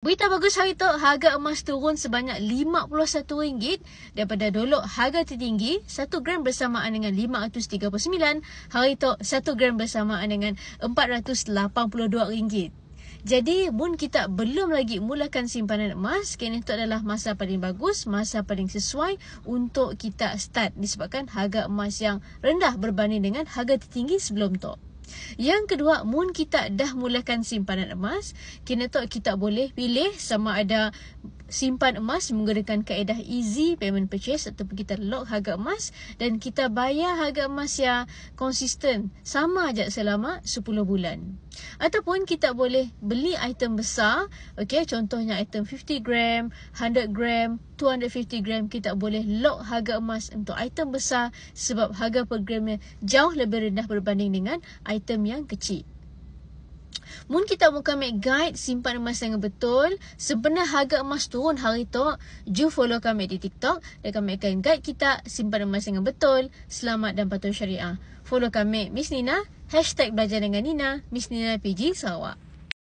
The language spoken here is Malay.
Berita bagus hari tu, harga emas turun sebanyak RM51 daripada dulu harga tertinggi 1 gram bersamaan dengan RM539, hari tu 1 gram bersamaan dengan RM482. Jadi, mun kita belum lagi mulakan simpanan emas, kini itu adalah masa paling bagus, masa paling sesuai untuk kita start disebabkan harga emas yang rendah berbanding dengan harga tertinggi sebelum tu. Yang kedua, mun kita dah mulakan simpanan emas, kini tu kita boleh pilih sama ada simpan emas menggunakan kaedah easy payment purchase ataupun kita lock harga emas dan kita bayar harga emas yang konsisten sama aja selama 10 bulan. Ataupun kita boleh beli item besar, okey, contohnya item 50 gram, 100 gram, 250 gram, kita boleh lock harga emas untuk item besar sebab harga per gramnya jauh lebih rendah berbanding dengan item yang kecil. Mun kita mau kami guide simpan emas dengan betul, sebenarnya harga emas turun hari tu, ju follow kami di TikTok dan kami akan guide kita simpan emas dengan betul, selamat dan patuh syariah. Follow kami Miss Nina, #belajar dengan Nina, Miss Nina PG Sarawak.